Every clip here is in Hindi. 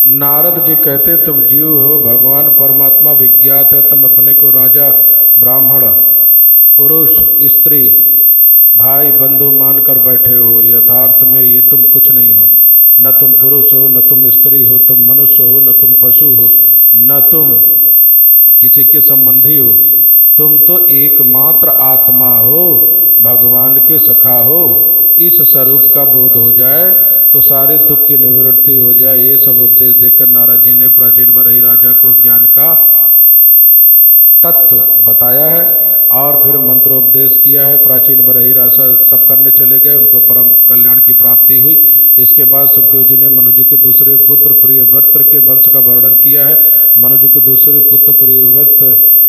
नारद जी कहते, तुम जीव हो, भगवान परमात्मा विज्ञात है, तुम अपने को राजा, ब्राह्मण, पुरुष, स्त्री, भाई, बंधु मानकर बैठे हो। यथार्थ में ये तुम कुछ नहीं हो। न तुम पुरुष हो, न तुम स्त्री हो, तुम मनुष्य हो, न तुम पशु हो, न तुम किसी के संबंधी हो। तुम तो एकमात्र आत्मा हो, भगवान के सखा हो। इस स्वरूप का बोध हो जाए तो सारे दुख की निवृत्ति हो जाए। ये सब उपदेश देकर नारद जी ने प्राचीन बरही राजा को ज्ञान का तत्व बताया है और फिर मंत्रोपदेश किया है। प्राचीन बरही राजा सब करने चले गए, उनको परम कल्याण की प्राप्ति हुई। इसके बाद सुखदेव जी ने मनु जी के दूसरे पुत्र प्रियव्रत के वंश का वर्णन किया है। मनु जी के दूसरे पुत्र प्रियव्रत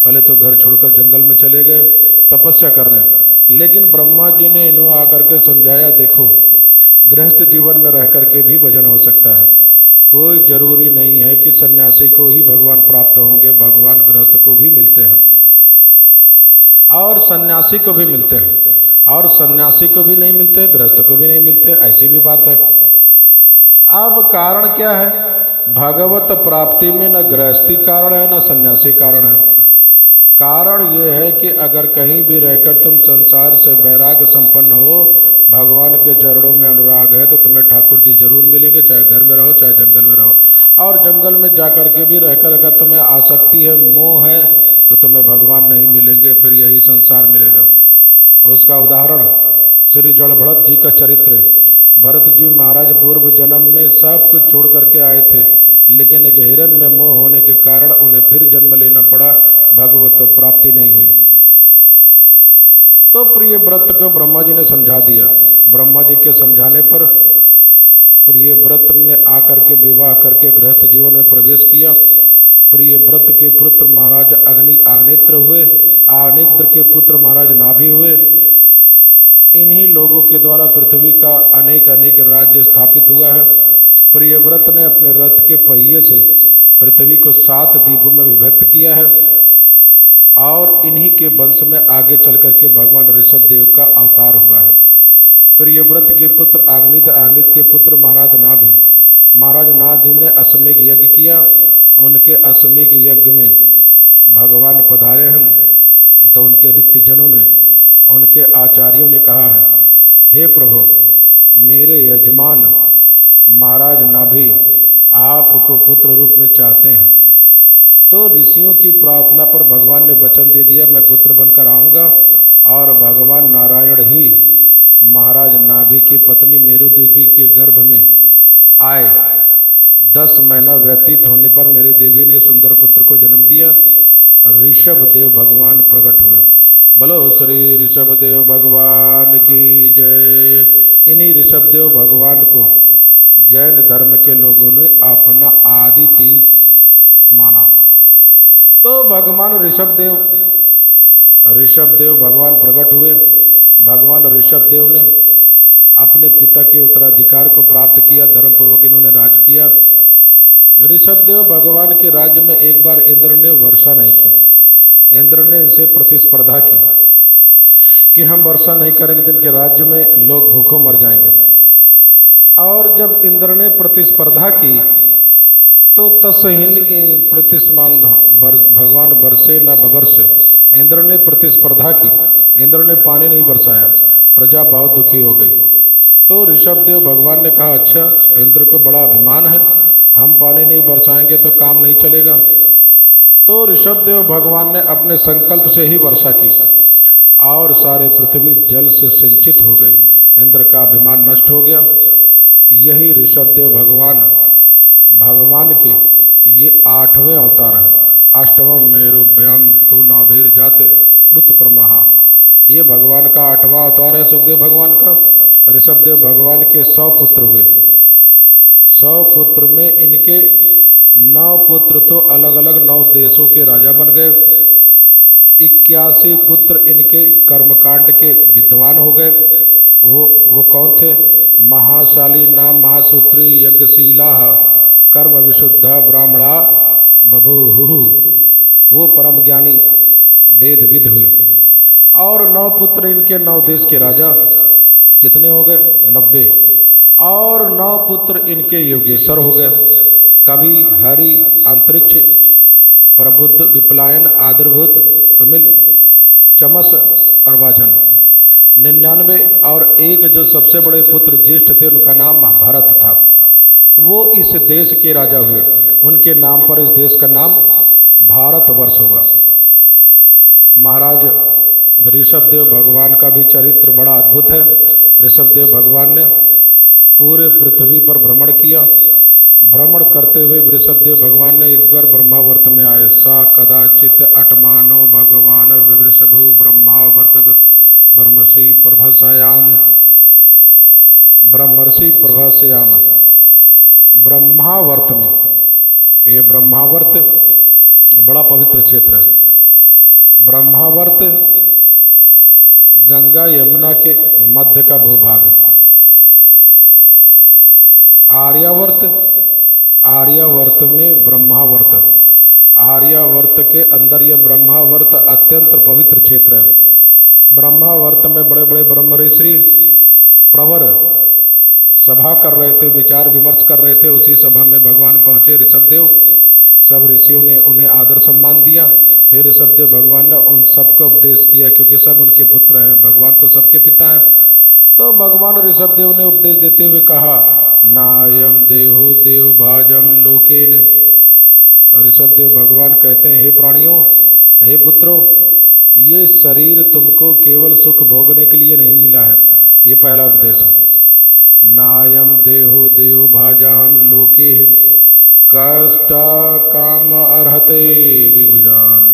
पहले तो घर छोड़कर जंगल में चले गए तपस्या करने, लेकिन ब्रह्मा जी ने इन्हें आकर के समझाया, देखो गृहस्थ जीवन में रह करके भी भजन हो सकता है। कोई जरूरी नहीं है कि सन्यासी को ही भगवान प्राप्त होंगे, भगवान गृहस्थ को भी मिलते हैं और सन्यासी को भी मिलते हैं, और सन्यासी को भी नहीं मिलते, गृहस्थ को भी नहीं मिलते, ऐसी भी बात है। अब कारण क्या है? भगवत प्राप्ति में न गृहस्थी कारण है न सन्यासी कारण है। कारण ये है कि अगर कहीं भी रहकर तुम संसार से वैराग्य संपन्न हो, भगवान के चरणों में अनुराग है, तो तुम्हें ठाकुर जी जरूर मिलेंगे, चाहे घर में रहो चाहे जंगल में रहो। और जंगल में जाकर के भी रहकर अगर तुम्हें आसक्ति है, मोह है, तो तुम्हें भगवान नहीं मिलेंगे, फिर यही संसार मिलेगा। उसका उदाहरण श्री जड़ भरत जी का चरित्र। भरत जी महाराज पूर्व जन्म में सब कुछ छोड़ करके आए थे, लेकिन एक हिरण में मोह होने के कारण उन्हें फिर जन्म लेना पड़ा, भगवत प्राप्ति नहीं हुई। तो प्रियव्रत को ब्रह्मा जी ने समझा दिया। ब्रह्मा जी के समझाने पर प्रियव्रत ने आकर के विवाह करके गृहस्थ जीवन में प्रवेश किया। प्रियव्रत के पुत्र महाराज आग्नेत्र हुए, आग्नेत्र के पुत्र महाराज नाभि हुए। इन्हीं लोगों के द्वारा पृथ्वी का अनेक अनेक राज्य स्थापित हुआ है। प्रियव्रत ने अपने रथ के पहिए से पृथ्वी को 7 द्वीपों में विभक्त किया है और इन्हीं के वंश में आगे चल करके भगवान ऋषभ देव का अवतार हुआ है। प्रियव्रत के पुत्र आग्नित, आग्नित के पुत्र महाराज नाभि, महाराज नाभि ने अश्वमेघ यज्ञ किया। उनके अश्वमेघ यज्ञ में भगवान पधारे हैं, तो उनके ऋतजनों ने, उनके आचार्यों ने कहा है, हे प्रभु, मेरे यजमान महाराज नाभि आपको पुत्र रूप में चाहते हैं। तो ऋषियों की प्रार्थना पर भगवान ने वचन दे दिया, मैं पुत्र बनकर आऊँगा। और भगवान नारायण ही महाराज नाभि की पत्नी मेरुदेवी के गर्भ में आए। 10 महीना व्यतीत होने पर मेरी देवी ने सुंदर पुत्र को जन्म दिया। ऋषभ देव भगवान प्रकट हुए। बोलो श्री ऋषभ देव भगवान की जय। इन्हीं ऋषभ देव भगवान को जैन धर्म के लोगों ने अपना आदि तीर्थ माना। तो भगवान ऋषभ देव भगवान प्रकट हुए। भगवान ऋषभ देव ने अपने पिता के उत्तराधिकार को प्राप्त किया, धर्मपूर्वक इन्होंने राज किया। ऋषभ देव भगवान के राज्य में एक बार इंद्र ने वर्षा नहीं की। इंद्र ने इनसे प्रतिस्पर्धा की कि हम वर्षा नहीं करेंगे तो इनके राज्य में लोग भूखों मर जाएंगे। और जब इंद्र ने प्रतिस्पर्धा की तो तस्हीन प्रतिस्मान भगवान बरसे न बबरसे। इंद्र ने प्रतिस्पर्धा की, इंद्र ने पानी नहीं बरसाया, प्रजा बहुत दुखी हो गई। तो ऋषभ देव भगवान ने कहा, अच्छा इंद्र को बड़ा अभिमान है, हम पानी नहीं बरसाएंगे तो काम नहीं चलेगा। तो ऋषभ देव भगवान ने अपने संकल्प से ही वर्षा की और सारे पृथ्वी जल से सिंचित हो गई। इंद्र का अभिमान नष्ट हो गया। यही ऋषभ देव भगवान के ये 8वें अवतार है। अष्टवम मेरो व्याम तु नाभिर जात ऋतुक्रमणः। ये भगवान का 8वां अवतार है सुखदेव भगवान का। ऋषभ देव भगवान के 100 पुत्र हुए। 100 पुत्र में इनके 9 पुत्र तो अलग अलग 9 देशों के राजा बन गए। 81 पुत्र इनके कर्मकांड के विद्वान हो गए। वो कौन थे? महाशाली नाम महासूत्री यज्ञशीला कर्म विशुद्धा ब्राह्मणा बभूहु। वो परम ज्ञानी वेद विद हुए। और 9 पुत्र इनके 9 देश के राजा। कितने हो गए? 90। और 9 पुत्र इनके योगेश्वर हो गए। कवि हरि अंतरिक्ष प्रबुद्ध विपलायन आदरभूत तुमिल चमस और वाजन 99 और एक जो सबसे बड़े पुत्र ज्येष्ठ थे उनका नाम भरत था। वो इस देश के राजा हुए। उनके नाम पर इस देश का नाम भारतवर्ष होगा। महाराज ऋषभदेव भगवान का भी चरित्र बड़ा अद्भुत है। ऋषभदेव भगवान ने पूरे पृथ्वी पर भ्रमण किया। भ्रमण करते हुए ऋषभदेव भगवान ने एक बार ब्रह्मावर्त में आए। सा कदाचित अटमानो भगवान विवृषभु ब्रह्मावर्त ब्रह्मर्षि प्रभासयाम ब्रह्मावर्त में। ये ब्रह्मावर्त बड़ा पवित्र क्षेत्र है। ब्रह्मावर्त गंगा यमुना के मध्य का भूभाग। आर्यावर्त में ब्रह्मावर्त। आर्यावर्त के अंदर यह ब्रह्मावर्त अत्यंत पवित्र क्षेत्र है। ब्रह्मावर्त में बड़े बड़े ब्रह्म ऋषि प्रवर सभा कर रहे थे, विचार विमर्श कर रहे थे। उसी सभा में भगवान पहुँचे ऋषभदेव। सब ऋषियों ने उन्हें आदर सम्मान दिया। फिर ऋषभदेव भगवान ने उन सबको उपदेश किया, क्योंकि सब उनके पुत्र हैं। भगवान तो सबके पिता हैं। तो भगवान ऋषभदेव ने उपदेश देते हुए कहा, नायम देहु देव भाजम लोकेन। ऋषभदेव भगवान कहते हैं, हे प्राणियों, हे पुत्रों, ये शरीर तुमको केवल सुख भोगने के लिए नहीं मिला है। ये पहला उपदेश है। नायम देहो देव भाजाम लोके कष्टा काम अर्हते विभुजान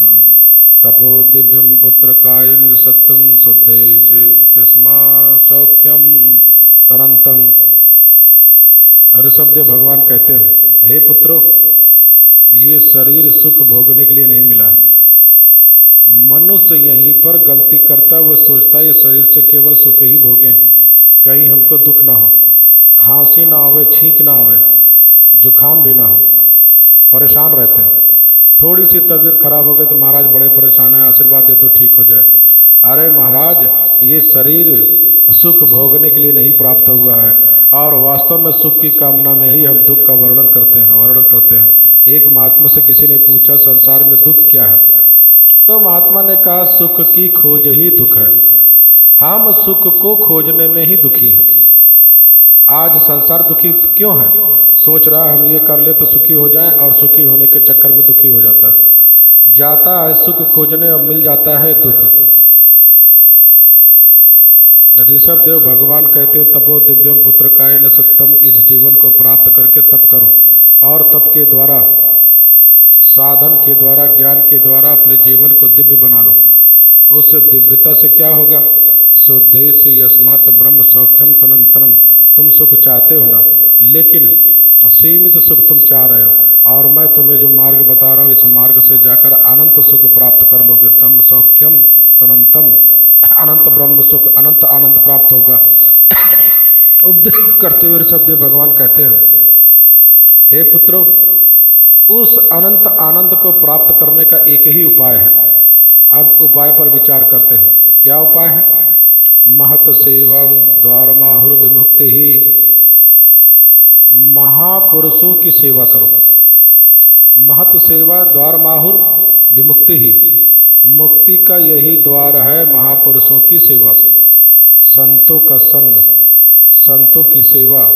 तपो दिव्यम पुत्र कायन सत्यम शुद्धे से तस्मा सौख्यम तरंतम। ऋषभदेव भगवान कहते हैं, हे पुत्रो, ये शरीर सुख भोगने के लिए नहीं मिला है। मनुष्य यहीं पर गलती करता है। वो सोचता है ये शरीर से केवल सुख ही भोगें, कहीं हमको दुख ना हो, खांसी ना आवे, छींक ना आवे, जुकाम भी ना हो। परेशान रहते हैं। थोड़ी सी तबीयत खराब हो गई तो महाराज बड़े परेशान हैं, आशीर्वाद दे तो ठीक हो जाए। अरे महाराज, ये शरीर सुख भोगने के लिए नहीं प्राप्त हुआ है, और वास्तव में सुख की कामना में ही हम दुख का वर्णन करते हैं। एक महात्मा से किसी ने पूछा, संसार में दुख क्या है? तो महात्मा ने कहा, सुख की खोज ही दुख है। हम सुख को खोजने में ही दुखी हैं। आज संसार दुखी क्यों है? सोच रहा है हम ये कर ले तो सुखी हो जाए, और सुखी होने के चक्कर में दुखी हो जाता है। जाता है सुख खोजने और मिल जाता है दुख। ऋषभदेव भगवान कहते हैं, तपो दिव्यम पुत्र कायन सत्यम। इस जीवन को प्राप्त करके तप करो, और तप के द्वारा, साधन के द्वारा, ज्ञान के द्वारा अपने जीवन को दिव्य बना लो। उस दिव्यता से क्या होगा? शुद्धेश यस्मात् ब्रह्म सौख्यम तनंतनम। तुम सुख चाहते हो ना, लेकिन सीमित सुख तुम चाह रहे हो, और मैं तुम्हें जो मार्ग बता रहा हूँ, इस मार्ग से जाकर अनंत सुख प्राप्त कर लोगे। तम सौख्यम तनंतम, अनंत ब्रह्म सुख, अनंत आनंद प्राप्त होगा। उपदेश करते हुए ऋषभदेव भगवान कहते हैं, हे पुत्रों, उस अनंत आनंद को प्राप्त करने का एक ही उपाय है। अब उपाय पर विचार करते हैं। क्या उपाय है? महत सेवम द्वारमाहुर विमुक्ति ही। महापुरुषों की सेवा करो। महत सेवा द्वारमाहुर विमुक्ति ही। मुक्ति का यही द्वार है महापुरुषों की सेवा, संतों का संग, संतों की सेवा।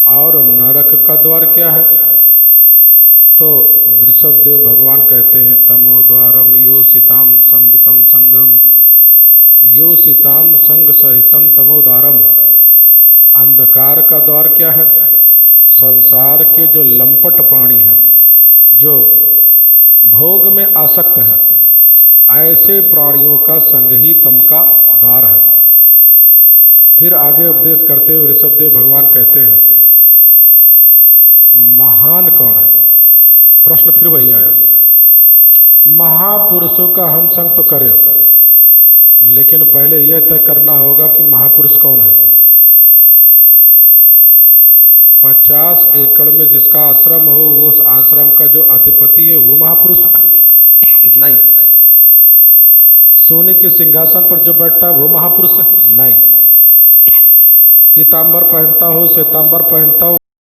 और नरक का द्वार क्या है? तो ऋषभदेव भगवान कहते हैं, तमो द्वारम यो सीताम संगितम संगम, यो सीताम संग सहितम तमोद्वारम। अंधकार का द्वार क्या है? संसार के जो लंपट प्राणी हैं, जो भोग में आसक्त हैं, ऐसे प्राणियों का संग ही तम का द्वार है। फिर आगे उपदेश करते हुए ऋषभदेव भगवान कहते हैं, महान कौन है? प्रश्न फिर वही आया। महापुरुषों का हम संग तो करें, लेकिन पहले यह तय करना होगा कि महापुरुष कौन है। 50 एकड़ में जिसका आश्रम हो, वो उस आश्रम का जो अधिपति है वो महापुरुष नहीं। सोने के सिंहासन पर जो बैठता है वो महापुरुष नहीं। पीतांबर पहनता हो, श्वेतांबर पहनता हो,